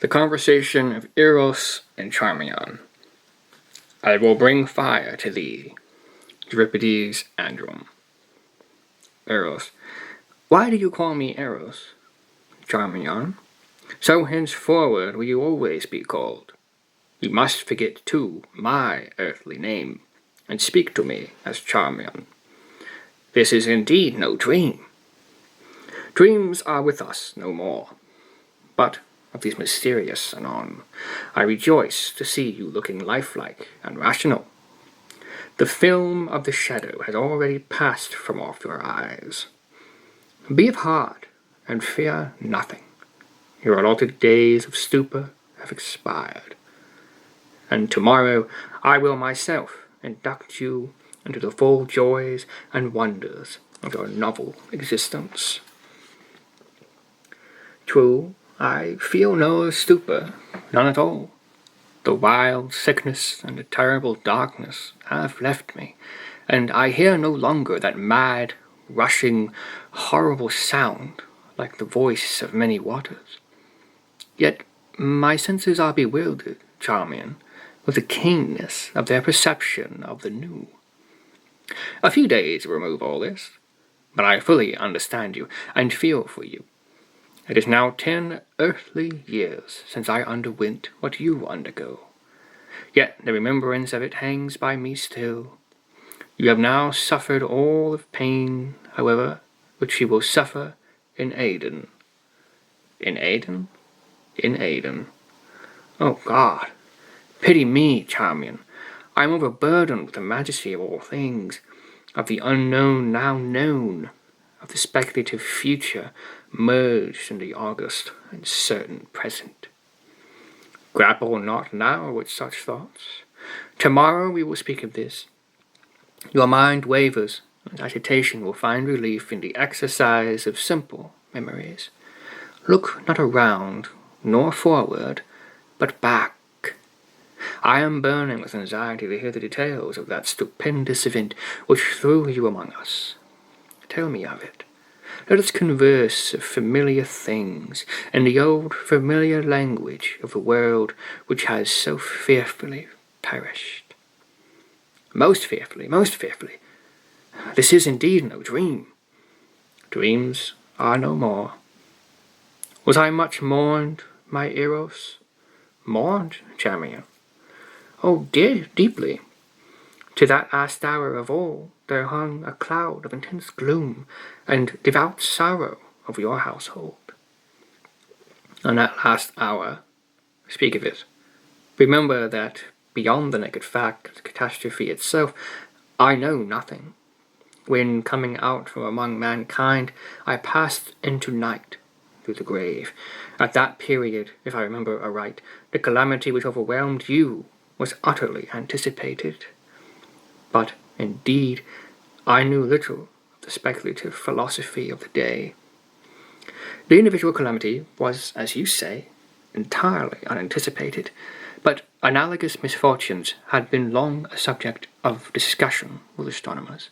The Conversation of Eiros and Charmion. I will bring fire to thee. Euripides Androm. Eiros. Why do you call me Eiros? Charmion. So henceforward will you always be called. You must forget, too, my earthly name, and speak to me as Charmion. This is indeed no dream. Dreams are with us no more. But of these mysterious anon, I rejoice to see you looking lifelike and rational. The film of the shadow has already passed from off your eyes. Be of heart, and fear nothing. Your allotted days of stupor have expired. And tomorrow I will myself induct you into the full joys and wonders of your novel existence. True, I feel no stupor, none at all. The wild sickness and the terrible darkness have left me, and I hear no longer that mad, rushing, horrible sound like the voice of many waters. Yet my senses are bewildered, Charmion, with the keenness of their perception of the new. A few days will remove all this, but I fully understand you and feel for you. It is now 10 earthly years since I underwent what you undergo. Yet the remembrance of it hangs by me still. You have now suffered all of pain, however, which you will suffer in Aidan. In Aidan? In Aidan. Oh God! Pity me, Charmion. I am overburdened with the majesty of all things, of the unknown now known, of the speculative future merged in the august and certain present. Grapple not now with such thoughts. Tomorrow we will speak of this. Your mind wavers, and agitation will find relief in the exercise of simple memories. Look not around, nor forward, but back. I am burning with anxiety to hear the details of that stupendous event which threw you among us. Tell me of it. Let us converse of familiar things, in the old familiar language of the world which has so fearfully perished. Most fearfully, most fearfully. This is indeed no dream. Dreams are no more. Was I much mourned, my Eiros? Mourned, Charmion? Oh, deeply. To that last hour of all, there hung a cloud of intense gloom and devout sorrow over your household. On that last hour, speak of it. Remember that, beyond the naked fact of the catastrophe itself, I know nothing. When, coming out from among mankind, I passed into night through the grave. At that period, if I remember aright, the calamity which overwhelmed you was utterly anticipated. But, indeed, I knew little of the speculative philosophy of the day. The individual calamity was, as you say, entirely unanticipated, but analogous misfortunes had been long a subject of discussion with astronomers.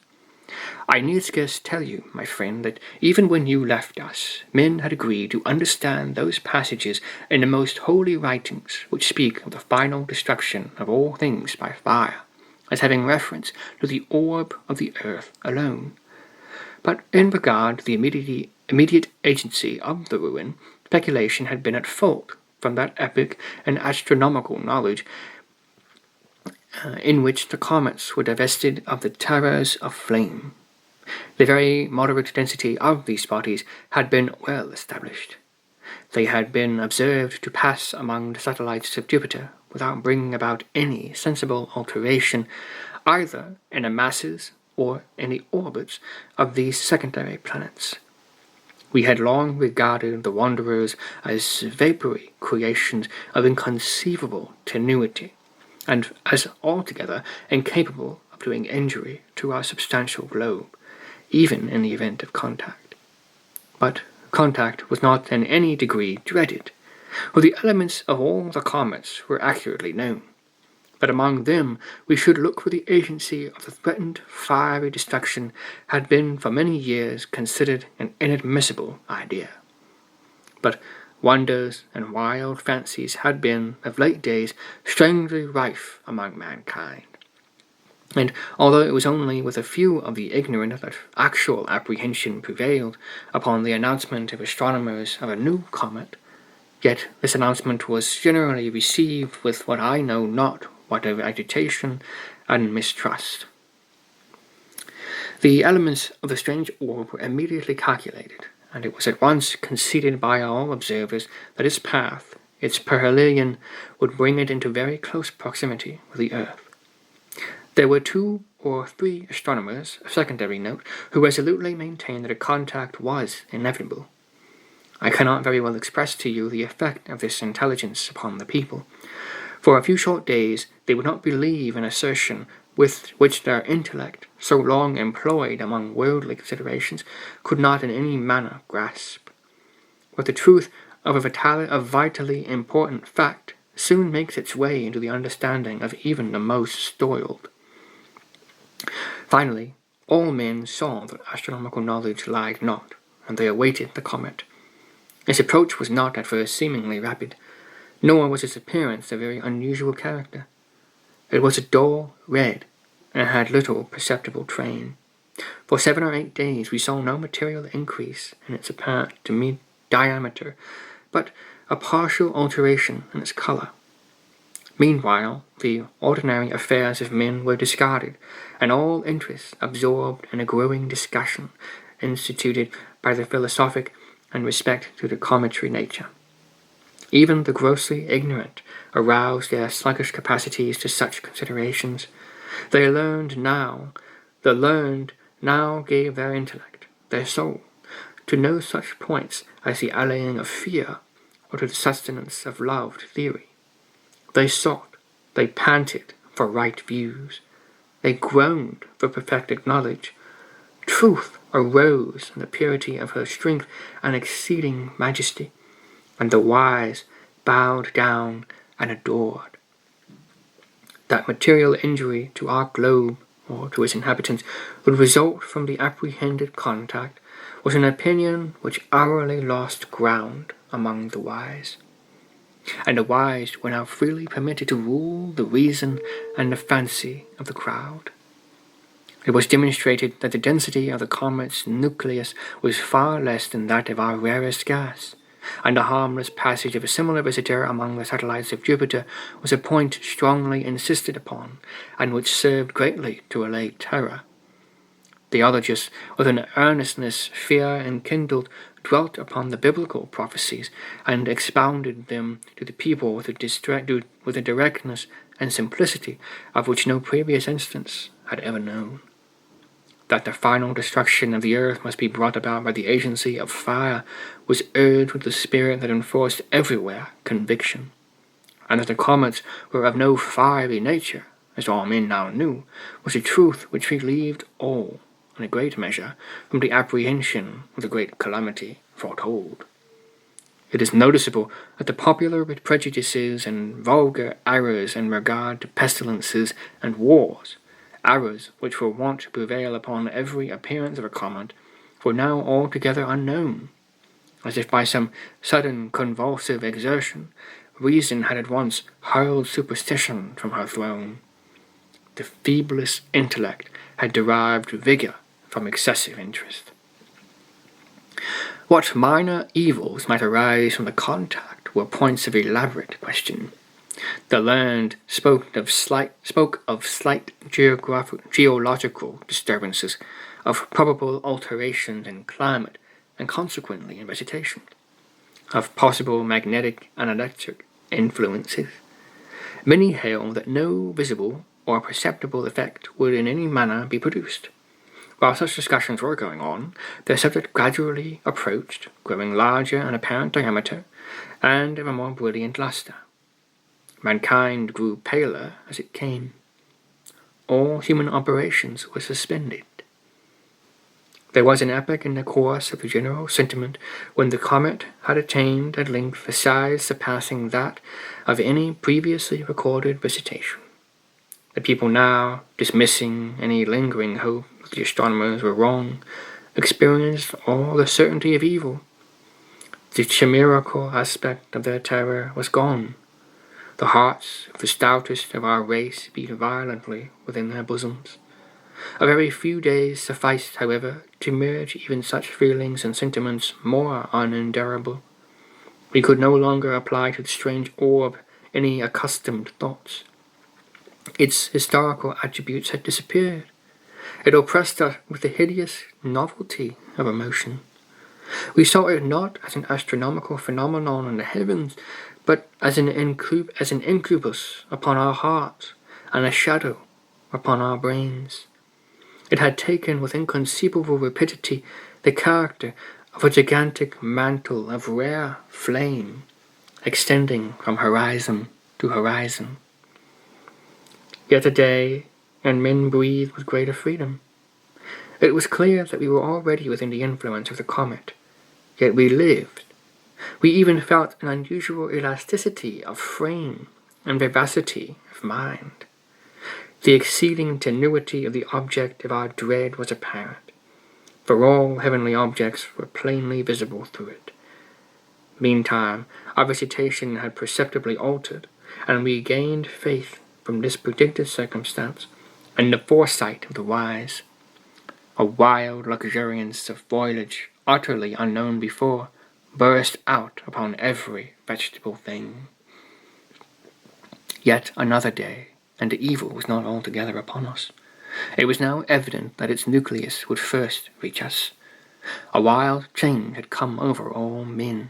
I need scarce tell you, my friend, that even when you left us, men had agreed to understand those passages in the most holy writings which speak of the final destruction of all things by fire, as having reference to the orb of the earth alone. But in regard to the immediate agency of the ruin, speculation had been at fault from that epic and astronomical knowledge in which the comets were divested of the terrors of flame. The very moderate density of these bodies had been well established. They had been observed to pass among the satellites of Jupiter without bringing about any sensible alteration either in the masses or in the orbits of these secondary planets. We had long regarded the wanderers as vapory creations of inconceivable tenuity, and as altogether incapable of doing injury to our substantial globe, even in the event of contact. But contact was not in any degree dreaded, for the elements of all the comets were accurately known. But among them we should look for the agency of the threatened fiery destruction had been for many years considered an inadmissible idea. But wonders, and wild fancies had been, of late days, strangely rife among mankind. And although it was only with a few of the ignorant that actual apprehension prevailed upon the announcement of astronomers of a new comet, yet this announcement was generally received with what I know not what of agitation and mistrust. The elements of the strange orb were immediately calculated, and it was at once conceded by all observers that its path, its perihelion, would bring it into very close proximity with the earth. There were 2 or 3 astronomers, of secondary note, who resolutely maintained that a contact was inevitable. I cannot very well express to you the effect of this intelligence upon the people. For a few short days they would not believe an assertion with which their intellect, so long employed among worldly considerations, could not in any manner grasp. But the truth of a vitally important fact soon makes its way into the understanding of even the most spoiled. Finally, all men saw that astronomical knowledge lagged not, and they awaited the comet. Its approach was not at first seemingly rapid, nor was its appearance of very unusual character. It was a dull red, and had little perceptible train. For 7 or 8 days we saw no material increase in its apparent diameter, but a partial alteration in its colour. Meanwhile, the ordinary affairs of men were discarded, and all interest absorbed in a growing discussion instituted by the philosophic in respect to the cometary nature. Even the grossly ignorant aroused their sluggish capacities to such considerations. The learned now gave their intellect, their soul, to no such points as the allaying of fear, or to the sustenance of love to theory. They sought, they panted for right views. They groaned for perfected knowledge. Truth arose in the purity of her strength and exceeding majesty, and the wise bowed down and adored. That material injury to our globe, or to its inhabitants, would result from the apprehended contact was an opinion which hourly lost ground among the wise. And the wise were now freely permitted to rule the reason and the fancy of the crowd. It was demonstrated that the density of the comet's nucleus was far less than that of our rarest gas, and the harmless passage of a similar visitor among the satellites of Jupiter was a point strongly insisted upon, and which served greatly to allay terror. The ologists, with an earnestness fear enkindled, dwelt upon the biblical prophecies, and expounded them to the people with a directness and simplicity of which no previous instance had ever known. That the final destruction of the earth must be brought about by the agency of fire was urged with the spirit that enforced everywhere conviction, and that the comets were of no fiery nature, as all men now knew, was a truth which relieved all, in a great measure, from the apprehension of the great calamity foretold. It is noticeable that the popular prejudices and vulgar errors in regard to pestilences and wars, errors which were wont to prevail upon every appearance of a comet, were now altogether unknown, as if by some sudden convulsive exertion, reason had at once hurled superstition from her throne. The feeblest intellect had derived vigour from excessive interest. What minor evils might arise from the contact were points of elaborate question. The learned spoke of slight geological disturbances, of probable alterations in climate, and consequently in vegetation, of possible magnetic and electric influences. Many held that no visible or perceptible effect would in any manner be produced. While such discussions were going on, their subject gradually approached, growing larger in apparent diameter, and of a more brilliant lustre. Mankind grew paler as it came. All human operations were suspended. There was an epoch in the course of the general sentiment when the comet had attained at length a size surpassing that of any previously recorded visitation. The people now, dismissing any lingering hope that the astronomers were wrong, experienced all the certainty of evil. The chimerical aspect of their terror was gone. The hearts of the stoutest of our race beat violently within their bosoms. A very few days sufficed, however, to merge even such feelings and sentiments more unendurable. We could no longer apply to the strange orb any accustomed thoughts. Its historical attributes had disappeared. It oppressed us with the hideous novelty of emotion. We saw it not as an astronomical phenomenon in the heavens, but as an incubus upon our hearts, and a shadow upon our brains. It had taken with inconceivable rapidity the character of a gigantic mantle of rare flame, extending from horizon to horizon. Yet a day, and men breathed with greater freedom. It was clear that we were already within the influence of the comet, yet we lived. We even felt an unusual elasticity of frame and vivacity of mind. The exceeding tenuity of the object of our dread was apparent, for all heavenly objects were plainly visible through it. Meantime, our visitation had perceptibly altered, and we gained faith from this predicted circumstance and the foresight of the wise. A wild luxuriance of foliage, utterly unknown before, burst out upon every vegetable thing. Yet another day, and the evil was not altogether upon us. It was now evident that its nucleus would first reach us. A wild change had come over all men,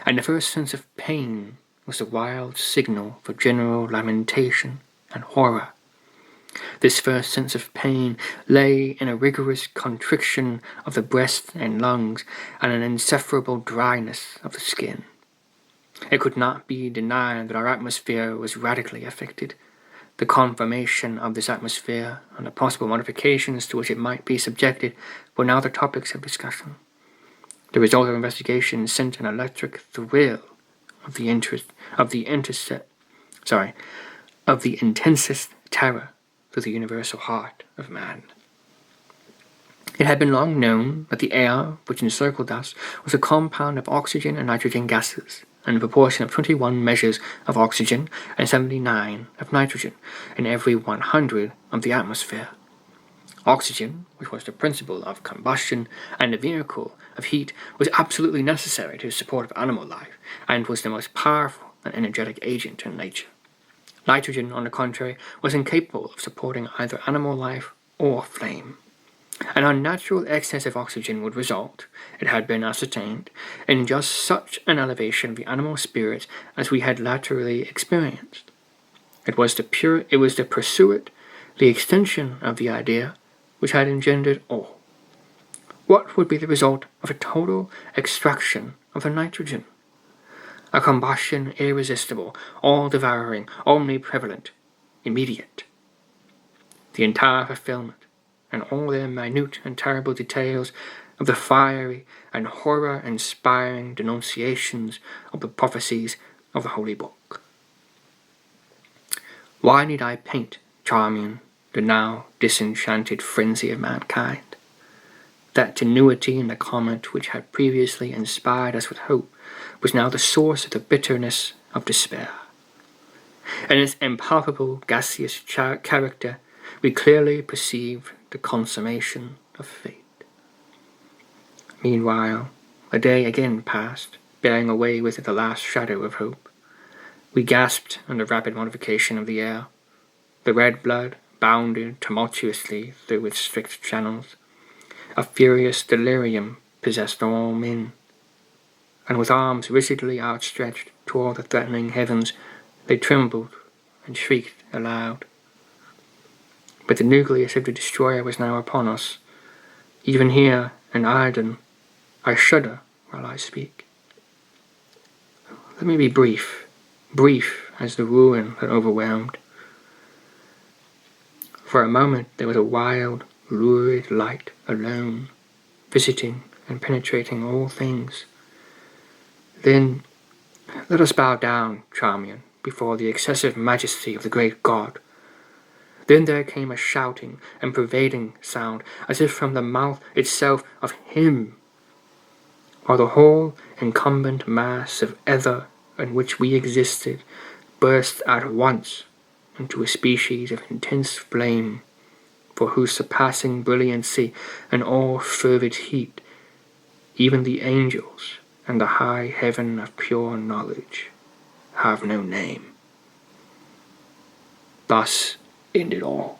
and the first sense of pain was the wild signal for general lamentation and horror. This first sense of pain lay in a rigorous constriction of the breast and lungs, and an insufferable dryness of the skin. It could not be denied that our atmosphere was radically affected. The conformation of this atmosphere and the possible modifications to which it might be subjected were now the topics of discussion. The result of investigation sent an electric thrill of the intensest terror through the universal heart of man. It had been long known that the air which encircled us was a compound of oxygen and nitrogen gases, and a proportion of 21 measures of oxygen and 79 of nitrogen in every 100 of the atmosphere. Oxygen, which was the principle of combustion and the vehicle of heat, was absolutely necessary to the support of animal life, and was the most powerful and energetic agent in nature. Nitrogen, on the contrary, was incapable of supporting either animal life or flame. An unnatural excess of oxygen would result, it had been ascertained, in just such an elevation of the animal spirit as we had latterly experienced. It was the pursuit, the extension of the idea, which had engendered all. What would be the result of a total extraction of the nitrogen? A combustion irresistible, all-devouring, omniprevalent, immediate. The entire fulfillment, and all their minute and terrible details, of the fiery and horror-inspiring denunciations of the prophecies of the Holy Book. Why need I paint, Charmion, the now disenchanted frenzy of mankind? That tenuity in the comet which had previously inspired us with hope was now the source of the bitterness of despair. In its impalpable gaseous character, we clearly perceived the consummation of fate. Meanwhile, a day again passed, bearing away with it the last shadow of hope. We gasped under rapid modification of the air. The red blood bounded tumultuously through its strict channels. A furious delirium possessed all men, and with arms rigidly outstretched toward the threatening heavens, they trembled and shrieked aloud. But the nucleus of the destroyer was now upon us. Even here, in Arden, I shudder while I speak. Let me be brief as the ruin that overwhelmed. For a moment there was a wild, lurid light alone, visiting and penetrating all things. Then let us bow down, Charmion, before the excessive majesty of the great God. Then there came a shouting and pervading sound, as if from the mouth itself of him while the whole incumbent mass of ether in which we existed burst at once into a species of intense flame, for whose surpassing brilliancy and all-fervid heat even the angels and the high heaven of pure knowledge have no name. Thus ended all.